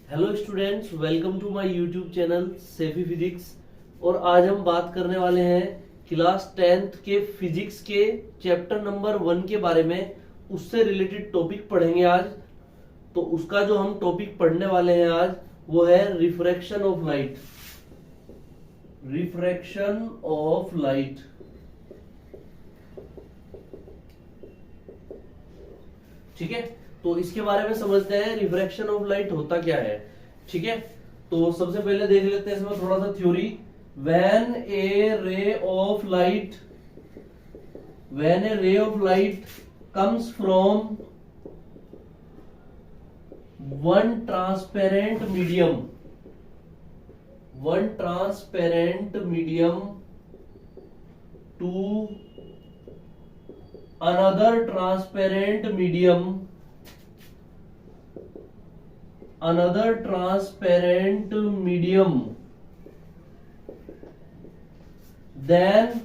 Hello students, welcome to my YouTube channel Saifi physics. और आज हम बात करने वाले हैं क्लास 10th के फिजिक्स के चैप्टर नंबर 1 के बारे में। उससे रिलेटेड टॉपिक पढ़ेंगे आज। तो उसका जो हम टॉपिक पढ़ने वाले हैं आज वो है refraction of light. Refraction of light, ठीक है। तो इसके बारे में समझते हैं रिफ्रैक्शन ऑफ लाइट होता क्या है, ठीक है। तो सबसे पहले देख लेते हैं इसमें थोड़ा सा theory. When a ray of light when a ray of light comes from one transparent medium to another transparent medium, then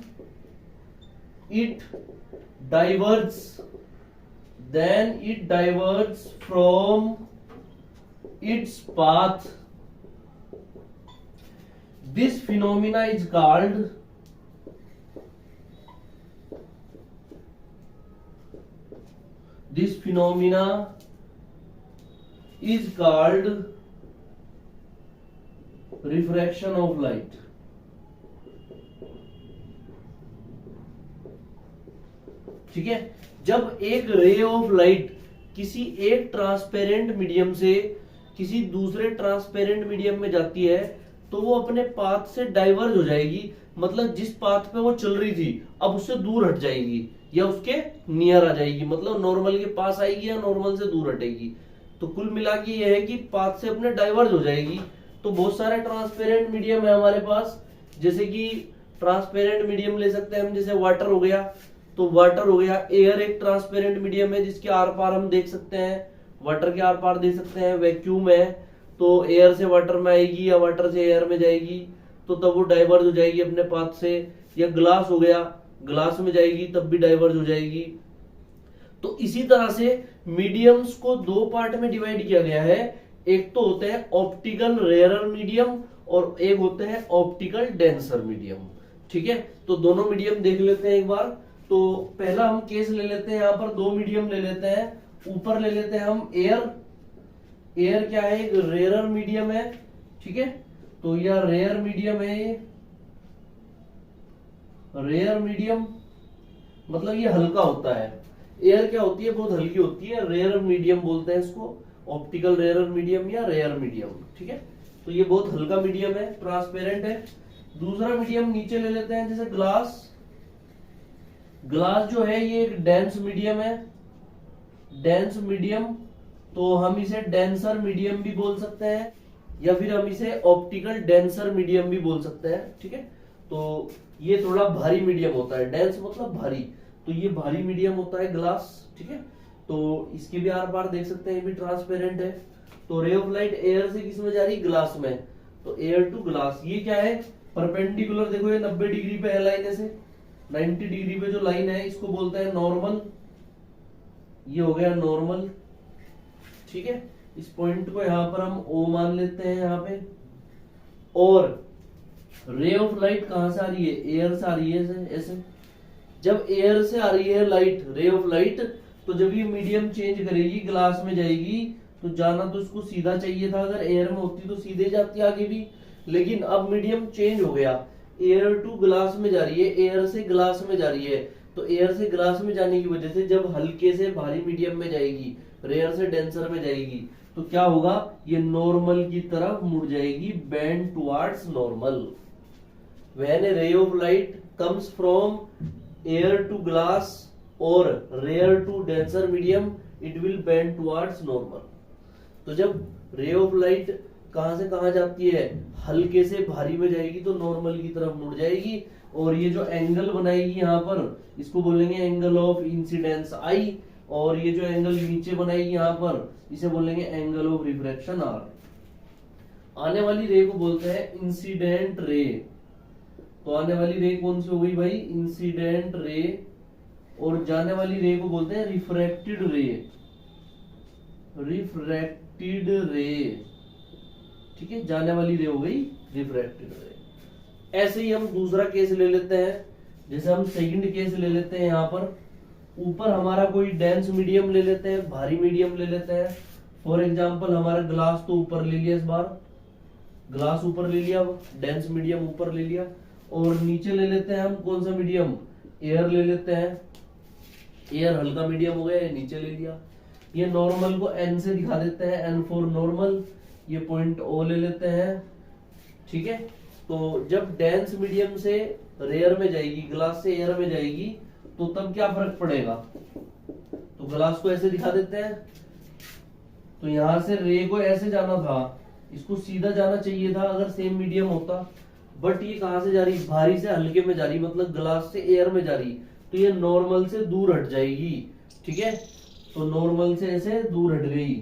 it diverges from its path. This phenomena is called refraction of light, ठीक है। जब एक रे of light किसी एक transparent medium से किसी दूसरे ट्रांसपेरेंट मीडियम में जाती है तो वो अपने पाथ से डाइवर्ज हो जाएगी। मतलब जिस पाथ पे वो चल रही थी अब उससे दूर हट जाएगी या उसके नियर आ जाएगी, मतलब नॉर्मल के पास आएगी या नॉर्मल से दूर हटेगी। तो कुल मिला के ये है कि पाथ से अपने डाइवर्ज हो जाएगी। तो बहुत सारे ट्रांसपेरेंट मीडियम है हमारे पास, जैसे कि ट्रांसपेरेंट मीडियम ले सकते हैं हम, जैसे वाटर हो गया। तो वाटर हो गया, एयर एक ट्रांसपेरेंट मीडियम है जिसके आर पार हम देख सकते हैं, वाटर के आर पार देख सकते हैं। वैक्यूम है तो एयर से वाटर में आएगी या वाटर से एयर में जाएगी तो तब वो डाइवर्ज हो जाएगी अपने पाथ से। या ग्लास हो गया, ग्लास में जाएगी तब भी डाइवर्ज हो जाएगी। तो इसी तरह से मीडियम्स को दो पार्ट में डिवाइड किया गया है। एक तो होते हैं ऑप्टिकल रेयरर मीडियम और एक होते हैं ऑप्टिकल डेंसर मीडियम, ठीक है। तो दोनों मीडियम देख लेते हैं एक बार। तो पहला हम केस ले लेते हैं, यहाँ पर दो मीडियम ले लेते हैं। ऊपर ले लेते हैं हम एयर। एयर क्या है, एक रेयरर मीडियम है, ठीक है। तो यह रेयर मीडियम है, ये रेयर मीडियम मतलब ये हल्का होता है। एयर क्या होती है, बहुत हल्की होती है। रेयर मीडियम बोलते हैं इसको, ऑप्टिकल रेयर मीडियम या रेयर मीडियम, ठीक है। तो ये बहुत हल्का मीडियम है, ट्रांसपेरेंट है। दूसरा मीडियम नीचे ले लेते हैं, जैसे ग्लास। ग्लास जो है ये एक डेंस मीडियम है, डेंस मीडियम। तो हम इसे डेंसर मीडियम भी बोल सकते हैं या फिर हम इसे ऑप्टिकल डेंसर मीडियम भी बोल सकते हैं, ठीक है। तो ये थोड़ा भारी मीडियम होता है, डेंस मतलब भारी। तो ये भारी मीडियम होता है ग्लास, ठीक है। तो इसके भी आर पार देख सकते हैं, ये भी ट्रांसपेरेंट है। तो रे ऑफ लाइट एयर से किस में जा रही, ग्लास में। तो एयर टू ग्लास, ये क्या है, परपेंडिकुलर। देखो ये 90 डिग्री पे है लाइन, ऐसे 90 डिग्री पे जो लाइन है इसको बोलते हैं नॉर्मल। ये हो गया नॉर्मल, ठीक है। इस पॉइंट को यहां पर हम O मान लेते हैं यहाँ पे। और रे ऑफ लाइट कहां से आ रही है, एयर से आ रही है, ऐसे। जब एयर से आ रही है लाइट, रे ऑफ लाइट, तो जब ये मीडियम चेंज करेगी, ग्लास में जाएगी, तो जाना तो इसको सीधा चाहिए था। अगर एयर में होती तो सीधे जाती आगे भी, लेकिन अब मीडियम चेंज हो गया, एयर टू ग्लास में जा रही है, एयर से ग्लास में जा रही है। तो एयर से ग्लास में जाने की वजह से जब हल्के से भारी मीडियम में जाएगी, रेयर से डेंसर में जाएगी, तो क्या होगा, ये नॉर्मल की तरफ मुड़ जाएगी, bend towards normal. When a ray of light comes from air to glass और rare to denser medium, it will bend towards normal. तो जब रे ऑफ लाइट कहां से कहां जाती है, हल्के से भारी में जाएगी तो नॉर्मल की तरफ मुड़ जाएगी। और ये जो एंगल बनाएगी यहाँ पर, इसको बोलेंगे एंगल ऑफ इंसिडेंस आई। और ये जो एंगल नीचे बनाएगी यहाँ पर, इसे बोलेंगे एंगल ऑफ रिफ्रैक्शन आर। आने वाली रे को बोलते हैं इंसिडेंट रे। तो आने वाली रे कौन सी हो गई भाई, इंसिडेंट रे। और जाने वाली रे को बोलते हैं रिफ्रैक्टेड रे। रिफ्रैक्टेड रे, ठीक है, जाने वाली रे हो गई रिफ्रैक्टेड रे। ऐसे ही हम दूसरा केस ले लेते हैं, जैसे हम सेकंड केस ले लेते हैं। यहाँ पर ऊपर हमारा कोई डेंस मीडियम ले लेते हैं, भारी मीडियम ले लेते हैं। फॉर एग्जांपल हमारा ग्लास तो ऊपर ले लिया, इस बार ग्लास ऊपर ले लिया, डेंस मीडियम ऊपर ले लिया, और नीचे ले लेते हैं हम कौन सा मीडियम, एयर ले लेते हैं। एयर हल्का मीडियम हो गया, ये नीचे ले लिया। ये नॉर्मल को एन से दिखा देते हैं, एन फॉर नॉर्मल। ये पॉइंट ओ ले लेते हैं, ठीक है। तो जब डेंस मीडियम से रेयर में जाएगी, ग्लास से एयर में जाएगी, तो तब क्या फर्क पड़ेगा। तो ग्लास को ऐसे दिखा देते हैं, तो यहां से रे को ऐसे जाना था, इसको सीधा जाना चाहिए था अगर सेम मीडियम होता, बट ये कहां से जा रही, भारी से हल्के में जा रही, मतलब ग्लास से एयर में जा रही, तो ये नॉर्मल से दूर हट जाएगी, ठीक है। तो नॉर्मल से ऐसे दूर हट गई।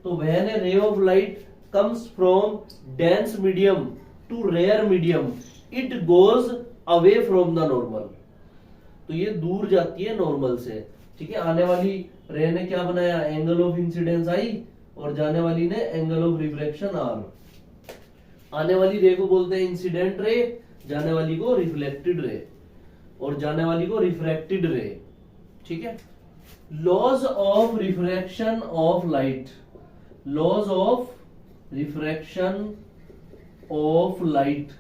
तो when a ray of light comes from dense medium to rare medium, it goes away from the normal. तो ये दूर जाती है नॉर्मल से, ठीक है। आने वाली रे ने क्या बनाया, एंगल ऑफ इंसिडेंस आई, और जाने वाली ने एंगल ऑफ रिफ्लेक्शन आर। आने वाली रे को बोलते हैं इंसिडेंट रे, जाने वाली को रिफ्लेक्टेड रे, और जाने वाली को रिफ्रैक्टेड रे, ठीक है। Laws of refraction of light, laws of refraction of light.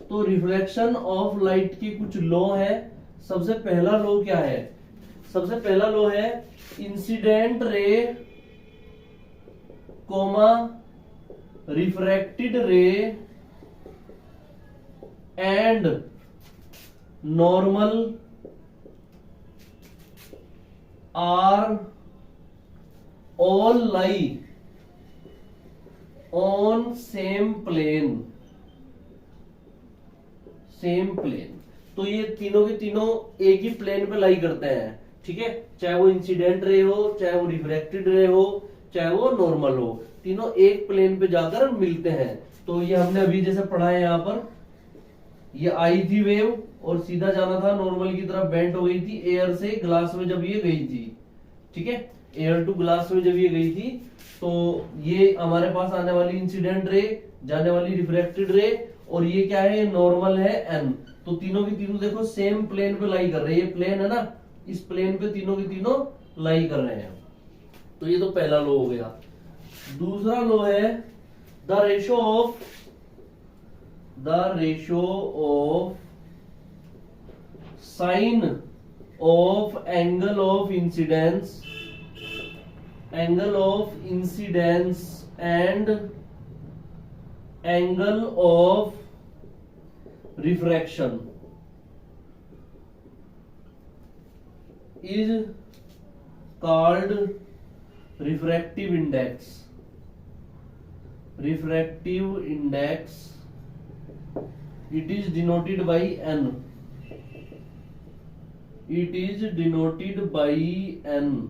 तो रिफ्लेक्शन ऑफ लाइट की कुछ लॉ है। सबसे पहला लॉ क्या है, सबसे पहला लॉ है incident ray comma refracted ray and normal are all lie on same plane, same plane. तो ये तीनों के तीनों एक ही प्लेन पे लाई करते हैं, ठीक है। चाहे वो इंसिडेंट रे हो, चाहे वो रिफ्रैक्टेड रे हो, चाहे वो नॉर्मल हो, तीनों एक प्लेन पे जाकर मिलते हैं। तो ये हमने अभी जैसे पढ़ा है, यहाँ पर ये आई थी वेव और सीधा जाना था नॉर्मल की तरफ, बेंट हो गई थी एयर से ग्लास में जब ये गई थी, ठीक है। एयर टू ग्लास में जब ये गई थी, तो ये हमारे पास आने वाली इंसिडेंट रे, जाने वाली रिफ्रैक्टेड रे, और ये क्या है, नॉर्मल है एन। तो तीनों की तीनों देखो सेम प्लेन पे लाई कर रहे हैं, ये प्लेन है ना, इस प्लेन पे तीनों की तीनों लाई कर रहे हैं। तो ये तो पहला लॉ हो गया। दूसरा लॉ है the ratio of sine of angle of incidence and angle of refraction is called refractive index. Refractive index, it is denoted by n. It is denoted by n,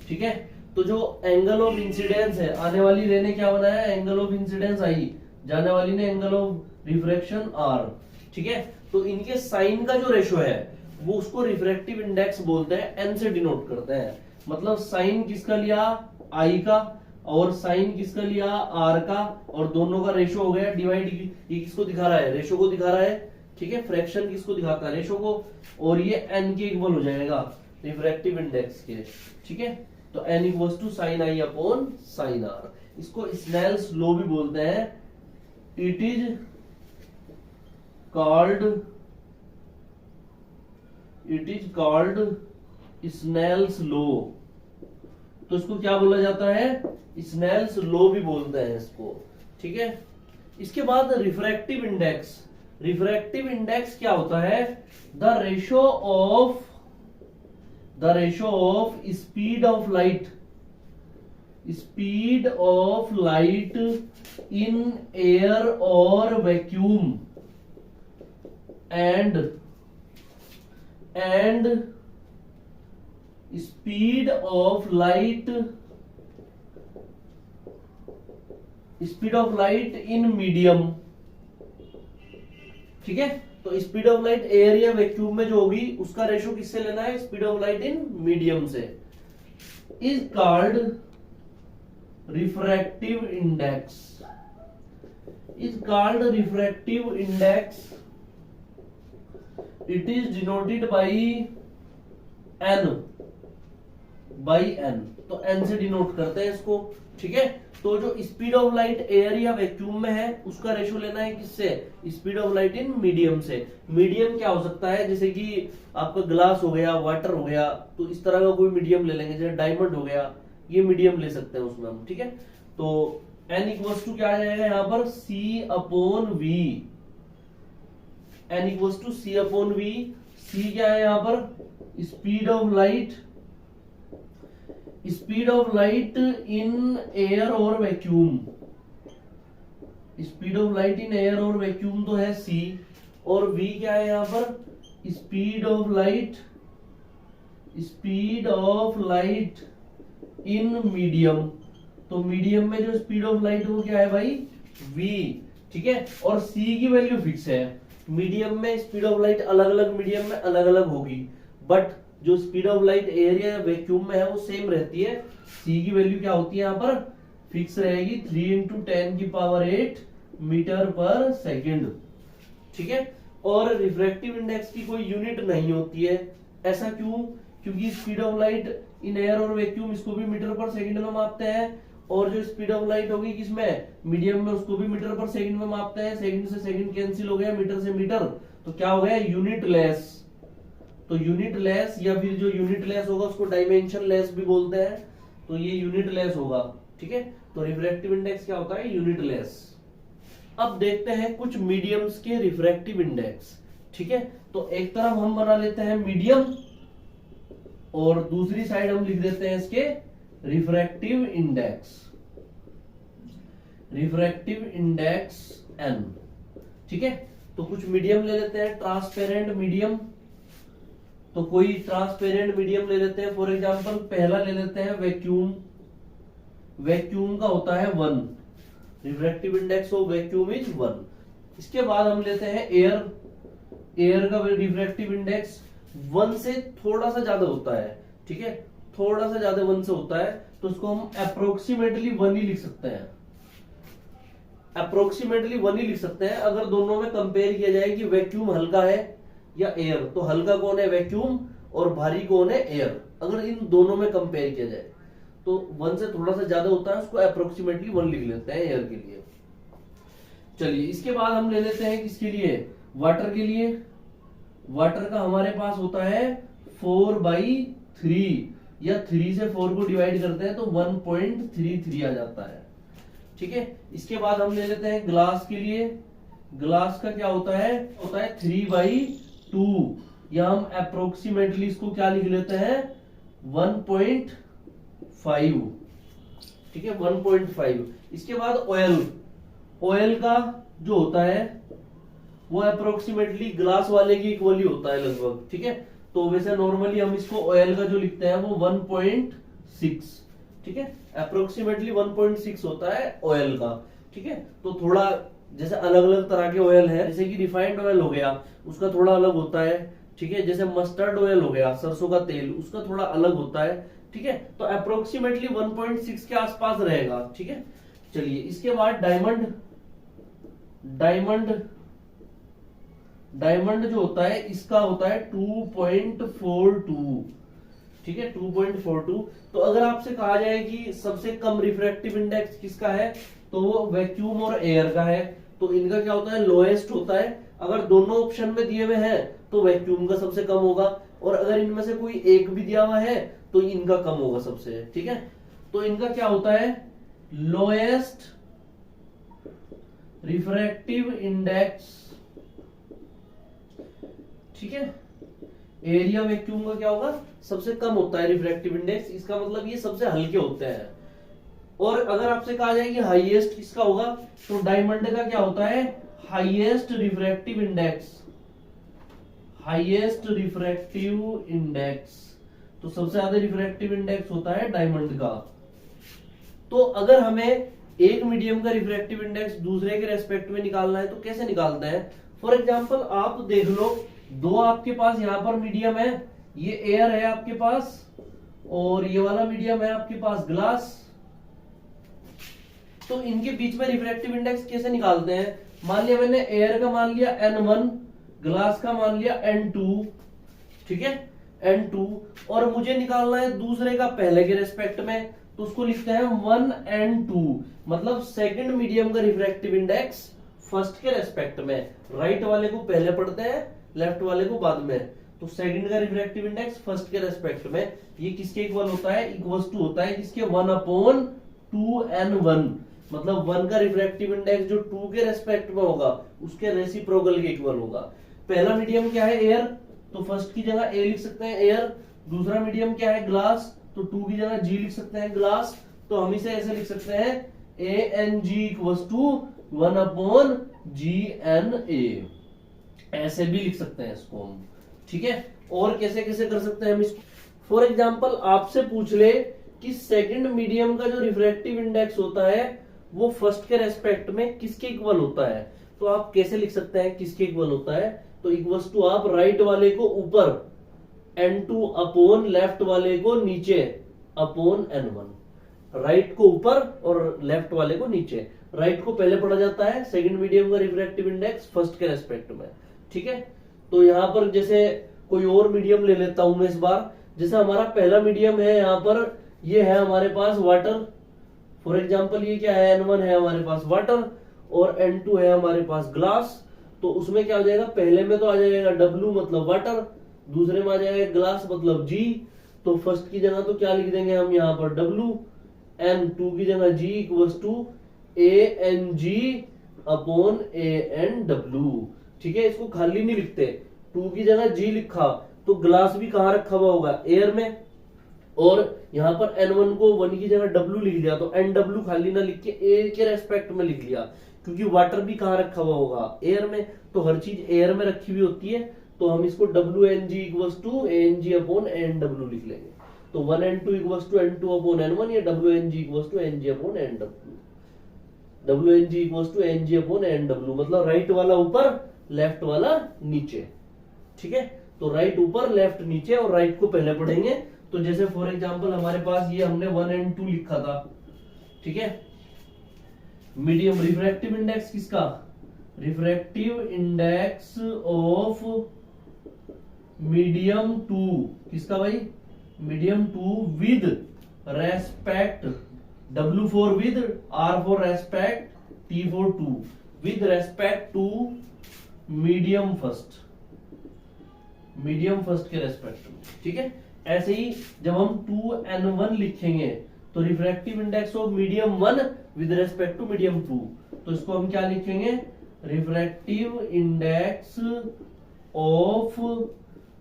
ठीक है। तो जो एंगल ऑफ इंसिडेंस है, आने वाली रे ने क्या बनाया, एंगल ऑफ इंसिडेंस आई, जाने वाली ने एंगल ऑफ रिफ्रैक्शन आर, ठीक है। तो इनके साइन का जो रेशो है वो उसको रिफ्रैक्टिव इंडेक्स बोलते हैं, एन से डिनोट करते हैं। मतलब साइन किसका लिया, आई का, और साइन किसका लिया, आर का, और दोनों का रेशो हो गया डिवाइड। ये किसको दिखा रहा है, रेशो को दिखा रहा है, ठीक है। फ्रैक्शन किसको दिखाता है, रेशो को, और ये एन के इक्वल हो जाएगा रिफ्रैक्टिव इंडेक्स के, ठीक है। तो n equals to sine i upon sine r. इसको स्नेल्स लॉ भी बोलते हैं। It is called Snell's law. तो इसको क्या बोला जाता है, स्नेल्स लॉ भी बोलते हैं इसको, ठीक है। इसके बाद रिफ्रैक्टिव इंडेक्स। रिफ्रैक्टिव इंडेक्स क्या होता है, the ratio of speed of light in air और vacuum and speed of light in medium, ठीक है। तो स्पीड ऑफ लाइट एयर या वैक्यूम में जो होगी उसका रेशो किससे लेना है, speed of light in medium से, is called refractive index. is called refractive index. It is denoted by n, तो n से डिनोट करते हैं इसको, ठीक है। तो जो स्पीड ऑफ लाइट एयर या वैक्यूम में है उसका रेशो लेना है किससे, speed of light in medium से। मीडियम क्या हो सकता है, जैसे कि आपका ग्लास हो गया, वाटर हो गया, तो इस तरह का कोई मीडियम ले लेंगे, जैसे डायमंड हो गया, ये मीडियम ले सकते हैं उसमें हम, ठीक है। तो n इक्वल्स टू क्या आ जाएगा यहाँ पर, c upon v, n equals to c upon v। c क्या है यहाँ पर, speed of light, speed of light in air और vacuum, speed of light in air और वैक्यूम तो है c, और v क्या है यहाँ पर, speed of light, speed of light in medium, तो मीडियम में जो स्पीड ऑफ लाइट वो क्या है भाई, v, ठीक है। और c की वैल्यू फिक्स है, मीडियम में स्पीड ऑफ लाइट अलग अलग मीडियम में अलग अलग होगी, बट जो स्पीड ऑफ लाइट एरिया या वैक्यूम में है वो सेम रहती है। c की वैल्यू क्या होती है यहाँ पर, फिक्स रहेगी 3 × 10⁸ मीटर पर सेकेंड, ठीक है। और रिफ्रैक्टिव इंडेक्स की कोई यूनिट नहीं होती है, ऐसा क्यों, क्योंकि speed of light in air और वैक्यूम इसको भी मीटर पर सेकंड में मापते हैं, और जो स्पीड ऑफ लाइट होगी किसमें, मीडियम में, उसको भी मीटर पर सेकंड में मापते हैं। सेकंड से सेकंड कैंसिल हो गया, मीटर से मीटर, तो क्या हो गया, यूनिट लेस। तो यूनिट लेस, या फिर जो यूनिट लेस होगा उसको डायमेंशन लेस भी बोलते हैं, तो ये यूनिट लेस होगा, ठीक है। तो रिफ्रैक्टिव इंडेक्स क्या होता है, यूनिट लेस। अब देखते हैं कुछ मीडियम्स के रिफ्रैक्टिव इंडेक्स, ठीक है। तो एक तरफ हम बना लेते हैं मीडियम, और दूसरी साइड हम लिख देते हैं इसके refractive index, refractive index n, ठीक है। तो कुछ मीडियम ले लेते हैं, ट्रांसपेरेंट मीडियम, तो कोई ट्रांसपेरेंट मीडियम ले लेते हैं। फॉर एग्जांपल पहला ले लेते हैं वैक्यूम, वैक्यूम का होता है 1, refractive index of vacuum is 1। इसके बाद हम लेते हैं एयर, एयर का रिफ्रैक्टिव इंडेक्स 1 से थोड़ा सा ज्यादा होता है, ठीक है, थोड़ा सा ज्यादा 1 से होता है, तो उसको हम अप्रोक्सीमेटली 1 ही लिख सकते हैं, अप्रोक्सीमेटली 1 ही लिख सकते हैं। अगर दोनों में कंपेयर किया जाए कि वैक्यूम हल्का है या एयर, तो हल्का कौन है, वैक्यूम, और भारी कौन है, एयर। अगर इन दोनों में कंपेयर किया जाए तो 1 से थोड़ा सा ज्यादा होता है, उसको अप्रोक्सीमेटली 1 लिख लेते हैं एयर के लिए। चलिए इसके बाद हम ले लेते हैं किसके लिए, वाटर के लिए। वाटर का हमारे पास होता है 4/3, या 3 से 4 को डिवाइड करते हैं तो 1.33 आ जाता है, ठीक है। इसके बाद हम ले लेते हैं ग्लास के लिए। ग्लास का क्या होता है 3/2, या हम अप्रोक्सीमेटली इसको क्या लिख लेते हैं 1.5, ठीक है, 1.5। इसके बाद ऑयल, ऑयल का जो होता है वो अप्रोक्सीमेटली ग्लास वाले की इक्वल ही होता है लगभग, ठीक है। तो वैसे नॉर्मली हम इसको ऑयल का जो लिखते हैं वो 1.6, ठीक है, अप्रोक्सीमेटली 1.6 होता है ऑयल का, ठीक है। तो थोड़ा जैसे अलग अलग तरह के ऑयल है, जैसे कि रिफाइंड ऑयल हो गया उसका थोड़ा अलग होता है, ठीक है। जैसे मस्टर्ड ऑयल हो गया, सरसों का तेल, उसका थोड़ा अलग होता है, ठीक है। तो अप्रोक्सीमेटली 1.6 के आसपास रहेगा, ठीक है। चलिए इसके बाद डायमंड, डायमंड, डायमंड जो होता है इसका होता है 2.42, ठीक है, 2.42। तो अगर आपसे कहा जाए कि सबसे कम रिफ्रैक्टिव इंडेक्स किसका है, तो वो वैक्यूम और एयर का है, तो इनका क्या होता है, लोएस्ट होता है। अगर दोनों ऑप्शन में दिए हुए हैं तो वैक्यूम का सबसे कम होगा, और अगर इनमें से कोई एक भी दिया हुआ है तो इनका कम होगा सबसे, ठीक है। तो इनका क्या होता है, लोएस्ट रिफ्रैक्टिव इंडेक्स, ठीक है। एरिया वैक्यूम का क्या होगा, सबसे कम होता है रिफ्रैक्टिव इंडेक्स, इसका मतलब ये सबसे हल्के होते हैं। और अगर आपसे कहा जाए कि हाईएस्ट किसका होगा, तो डायमंड का क्या होता है, highest refractive index, highest refractive index, तो सबसे ज्यादा रिफ्रैक्टिव इंडेक्स होता है डायमंड का। तो अगर हमें एक मीडियम का रिफ्रैक्टिव इंडेक्स दूसरे के रेस्पेक्ट में निकालना है तो कैसे निकालते हैं। फॉर एग्जांपल आप देख लो, दो आपके पास यहां पर मीडियम है, ये एयर है आपके पास, और ये वाला मीडियम है आपके पास ग्लास, तो इनके बीच में रिफ्रैक्टिव इंडेक्स कैसे निकालते हैं? मान लिया मैंने एयर का मान लिया N1, ग्लास का मान लिया N2, ठीक है, N2, और मुझे निकालना है दूसरे का पहले के रेस्पेक्ट में, तो उसको लिखते हैं 1N2, मतलब सेकंड मीडियम का रिफ्रैक्टिव इंडेक्स फर्स्ट के रेस्पेक्ट में। राइट वाले को पहले पढ़ते हैं, लेफ्ट वाले को बाद में। तो सेकंड का रिफ्रैक्टिव इंडेक्स फर्स्ट के रेस्पेक्ट में ये किसके इक्वल होता है? इक्वल्स टू होता है किसके? 1/2N1, मतलब 1 का रिफ्रैक्टिव इंडेक्स जो 2 के रेस्पेक्ट में होगा उसके रेसिप्रोकल के इक्वल होगा। पहला मीडियम क्या है? एयर, तो फर्स्ट की जगह ए लिख सकते हैं एयर। दूसरा मीडियम क्या है? ग्लास, तो 2 की जगह जी लिख सकते हैं ग्लास। तो हम इसे ऐसे लिख सकते हैं ANG इक्वल्स टू 1/GNA, ऐसे भी लिख सकते हैं इसको हम, ठीक है। और कैसे कैसे कर सकते हैं हम इसको? फॉर एग्जाम्पल आपसे पूछ ले कि सेकंड मीडियम का जो रिफ्रैक्टिव इंडेक्स होता है वो फर्स्ट के रेस्पेक्ट में किसके इक्वल होता है, तो आप कैसे लिख सकते हैं किसके इक्वल होता है? तो इक्वल्स टू आप राइट वाले को ऊपर N2 अपॉन लेफ्ट वाले को नीचे अपॉन N1, राइट को ऊपर और लेफ्ट वाले को नीचे। राइट को पहले पढ़ा जाता है सेकंड मीडियम का रिफ्रैक्टिव इंडेक्स फर्स्ट के रेस्पेक्ट में, ठीक है। तो यहां पर जैसे कोई और मीडियम ले लेता हूं मैं इस बार। जैसे हमारा पहला मीडियम है यहां पर, ये है हमारे पास वाटर, फॉर एग्जांपल ये क्या है? N1 है हमारे पास वाटर और N2 है हमारे पास ग्लास। तो उसमें क्या हो जाएगा? पहले में तो आ जाएगा W मतलब वाटर, दूसरे में आ जाएगा ग्लास मतलब G। तो फर्स्ट की जगह तो क्या लिख देंगे हम यहाँ पर? W, N2 की जगह G equals to ANG upon ANW, ठीक है। इसको खाली नहीं लिखते, 2 की जगह G लिखा तो ग्लास भी कहां रखा हुआ होगा? एयर में। और यहां पर N1 को 1 की जगह W लिख दिया, तो NW खाली ना लिख के A के रेस्पेक्ट में लिख लिया, क्योंकि वाटर भी कहां रखा हुआ होगा? एयर में। तो हर चीज एयर में रखी हुई होती है, तो हम इसको WNG equals to ANG upon ANW लिख लेंगे। तो 1N2 equals to N2 upon N1, या WNG equals to NG upon NW, WNG equals to NG upon NW, मतलब राइट वाला ऊपर लेफ्ट वाला नीचे, ठीक है। तो राइट ऊपर लेफ्ट नीचे, और राइट को पहले पढ़ेंगे। तो जैसे फॉर एग्जांपल हमारे पास ये हमने 1N2 लिखा था, ठीक है। मीडियम रिफ्रैक्टिव इंडेक्स किसका? रिफ्रैक्टिव इंडेक्स ऑफ मीडियम 2, किसका भाई? Medium 2 with respect W for with, R for respect, T for 2, with respect to medium first, medium first के रेस्पेक्ट में, ठीक है। ऐसे ही जब हम 2N1 लिखेंगे तो refractive index of medium 1 with respect to medium 2, तो इसको हम क्या लिखेंगे? Refractive index of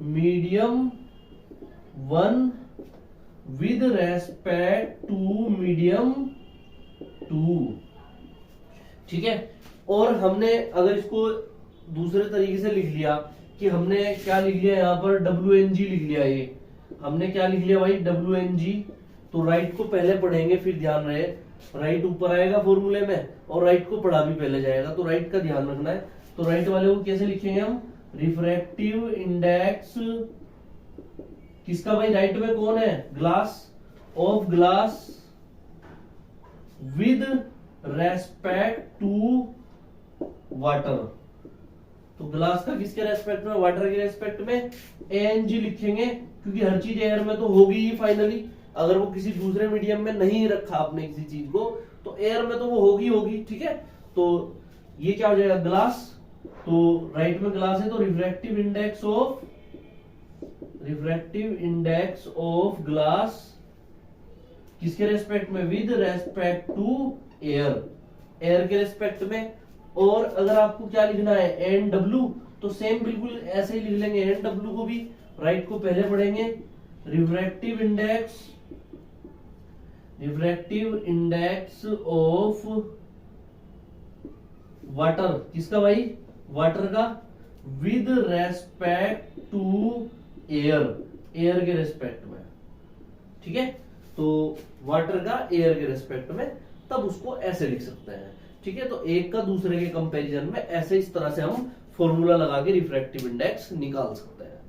medium 1 with respect to medium 2, ठीक है। और हमने अगर इसको दूसरे तरीके से लिख लिया कि हमने क्या लिख लिया यहाँ पर? WNG लिख लिया। ये हमने क्या लिख लिया भाई? WNG। तो राइट को पहले पढ़ेंगे, फिर ध्यान रहे राइट ऊपर आएगा फॉर्मूले में, और राइट को पढ़ा भी पहले जाएगा, तो राइट का ध्यान रखना है। तो राइट वाले को कैसे लिखेंगे हम? रिफ्रैक्टिव इंडेक्स किसका भाई? राइट में कौन है? Glass, of glass with respect to water. तो ग्लास का किसके रेस्पेक्ट में? वाटर के रेस्पेक्ट में ANG लिखेंगे, क्योंकि हर चीज एयर में तो होगी ही फाइनली। अगर वो किसी दूसरे मीडियम में नहीं रखा आपने किसी चीज को, तो एयर में तो वो होगी, ठीक है। तो ये क्या हो जाएगा? ग्लास। तो राइट में ग्लास है, तो रिफ्रैक्टिव इंडेक्स ऑफ ग्लास किसके रेस्पेक्ट में? With respect to air, air के रेस्पेक्ट में। और अगर आपको क्या लिखना है? NW, तो सेम बिल्कुल ऐसे ही लिख लेंगे NW को भी। राइट को पहले पढ़ेंगे। रिफ्रैक्टिव इंडेक्स ऑफ वाटर, किसका भाई? वाटर का, with respect to air, air के रेस्पेक्ट में, ठीक है। तो वाटर का एयर के रेस्पेक्ट में, तब उसको ऐसे लिख सकते हैं, ठीक है। तो एक का दूसरे के कंपैरिजन में ऐसे इस तरह से हम फॉर्मूला लगा के रिफ्रैक्टिव इंडेक्स निकाल सकते हैं।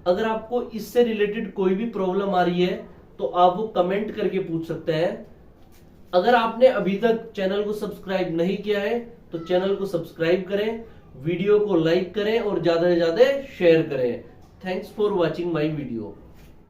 अगर आपको इससे रिलेटेड कोई भी प्रॉब्लम आ रही है तो आप वो कमेंट करके पूछ सकते हैं। अगर आपने अभी तक चैनल को सब्सक्राइब नहीं किया है तो चैनल को सब्सक्राइब करें, वीडियो को लाइक करें और ज्यादा से ज्यादा शेयर करें। Thanks for watching my video.